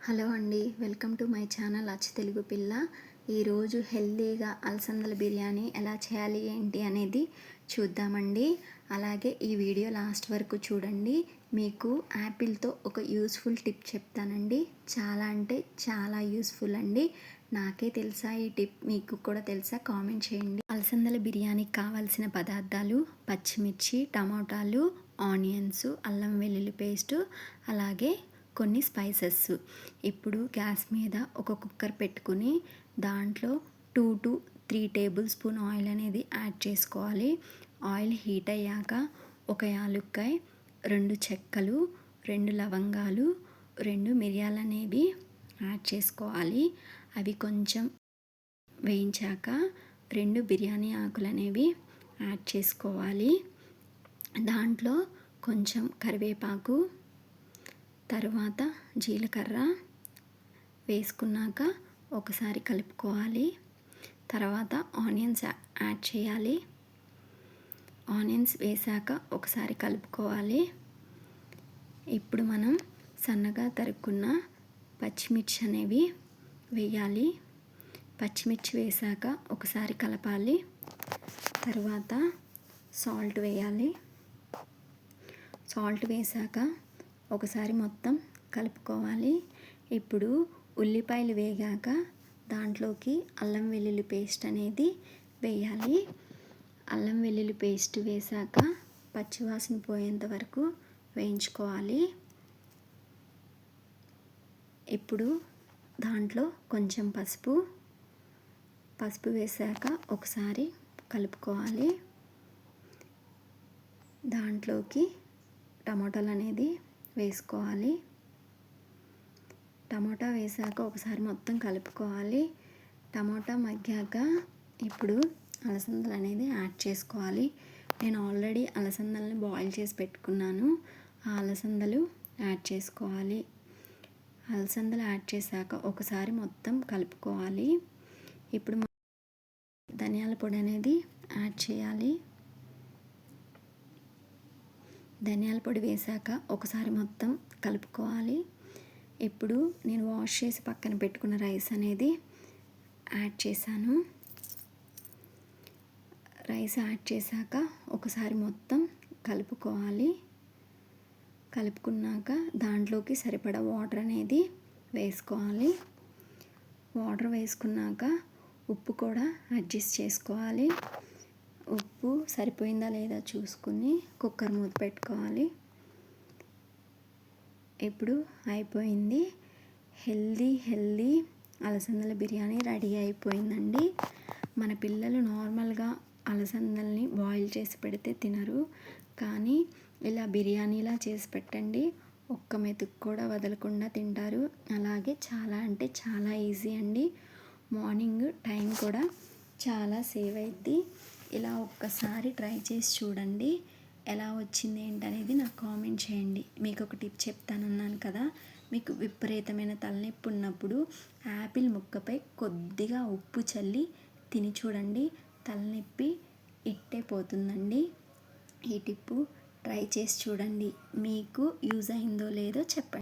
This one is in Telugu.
హలో అండి, వెల్కమ్ టు మై ఛానల్ అచ్చు తెలుగు పిల్ల. ఈరోజు హెల్తీగా అలసందల బిర్యానీ ఎలా చేయాలి ఏంటి అనేది చూద్దామండి. అలాగే ఈ వీడియో లాస్ట్ వరకు చూడండి. మీకు యాపిల్తో ఒక యూస్ఫుల్ టిప్ చెప్తానండి. చాలా అంటే చాలా యూస్ఫుల్ అండి. నాకే తెలుసా ఈ టిప్, మీకు కూడా తెలుసా? కామెంట్ చేయండి. అలసందల బిర్యానీకి కావాల్సిన పదార్థాలు: పచ్చిమిర్చి, టమాటాలు, ఆనియన్స్, అల్లం వెల్లుల్లి పేస్టు, అలాగే కొన్ని స్పైసెస్. ఇప్పుడు గ్యాస్ మీద ఒక కుక్కర్ పెట్టుకుని దాంట్లో 2 to 3 టేబుల్ స్పూన్ ఆయిల్ అనేది యాడ్ చేసుకోవాలి. ఆయిల్ హీట్ అయ్యాక ఒక యాలుక్కాయ, 2 చెక్కలు, 2 లవంగాలు, 2 మిరియాలు అనేవి యాడ్ చేసుకోవాలి. అవి కొంచెం వేయించాక 2 బిర్యానీ ఆకులు అనేవి యాడ్ చేసుకోవాలి. దాంట్లో కొంచెం కరివేపాకు, తరువాత జీలకర్ర వేసుకున్నాక ఒకసారి కలుపుకోవాలి. తర్వాత ఆనియన్స్ యాడ్ చేయాలి. ఆనియన్స్ వేసాక ఒకసారి కలుపుకోవాలి. ఇప్పుడు మనం సన్నగా తరుక్కున్న పచ్చిమిర్చి అనేవి వేయాలి. పచ్చిమిర్చి వేసాక ఒకసారి కలపాలి. తర్వాత సాల్ట్ వేయాలి. సాల్ట్ వేసాక ఒకసారి మొత్తం కలుపుకోవాలి. ఇప్పుడు ఉల్లిపాయలు వేగాక దాంట్లోకి అల్లం వెల్లుల్లి పేస్ట్ అనేది వేయాలి. అల్లం వెల్లుల్లి పేస్ట్ వేసాక పచ్చివాసన పోయేంత వరకు వేయించుకోవాలి. ఇప్పుడు దాంట్లో కొంచెం పసుపు వేసాక ఒకసారి కలుపుకోవాలి. దాంట్లోకి టమాటాలు అనేది వేసుకోవాలి. టమాటా వేసాక ఒకసారి మొత్తం కలుపుకోవాలి. టమాటా మగ్గాక ఇప్పుడు అలసందలు అనేది యాడ్ చేసుకోవాలి. నేను ఆల్రెడీ అలసందల్ని బాయిల్ చేసి పెట్టుకున్నాను. ఆ అలసందలు యాడ్ చేసుకోవాలి. అలసందలు యాడ్ చేశాక ఒకసారి మొత్తం కలుపుకోవాలి. ఇప్పుడు ధనియాల పొడి అనేది యాడ్ చేయాలి. ధనియాల పొడి వేసాక ఒకసారి మొత్తం కలుపుకోవాలి. ఇప్పుడు నేను వాష్ చేసి పక్కన పెట్టుకున్న రైస్ అనేది యాడ్ చేశాను. రైస్ యాడ్ చేశాక ఒకసారి మొత్తం కలుపుకోవాలి. కలుపుకున్నాక దాంట్లోకి సరిపడా వాటర్ అనేది వేసుకోవాలి. వాటర్ వేసుకున్నాక ఉప్పు కూడా అడ్జస్ట్ చేసుకోవాలి. ఉప్పు సరిపోయిందా లేదా చూసుకుని కుక్కర్ మూత పెట్టుకోవాలి. ఇప్పుడు అయిపోయింది. హెల్దీ అలసందల బిర్యానీ రెడీ అయిపోయిందండి. మన పిల్లలు నార్మల్గా అలసందల్ని బాయిల్ చేసి పెడితే తినరు, కానీ ఇలా బిర్యానీలా చేసి పెట్టండి, ఒక్క మెతుకు కూడా వదలకుండా తింటారు. అలాగే చాలా అంటే చాలా ఈజీ అండి. మార్నింగ్ టైం కూడా చాలా సేవ్ అయ్యిద్ది. ఇలా ఒక్కసారి ట్రై చేసి చూడండి. ఎలా వచ్చింది ఏంటనేది నాకు కామెంట్ చేయండి. మీకు ఒక టిప్ చెప్తానన్నాను కదా, మీకు విపరీతమైన తలనొప్పి ఉన్నప్పుడు యాపిల్ ముక్కపై కొద్దిగా ఉప్పు చల్లి తిని చూడండి. తలనొప్పి ఇట్టే పోతుందండి. ఈ టిప్పు ట్రై చేసి చూడండి. మీకు యూజ్ అయిందో లేదో చెప్పండి.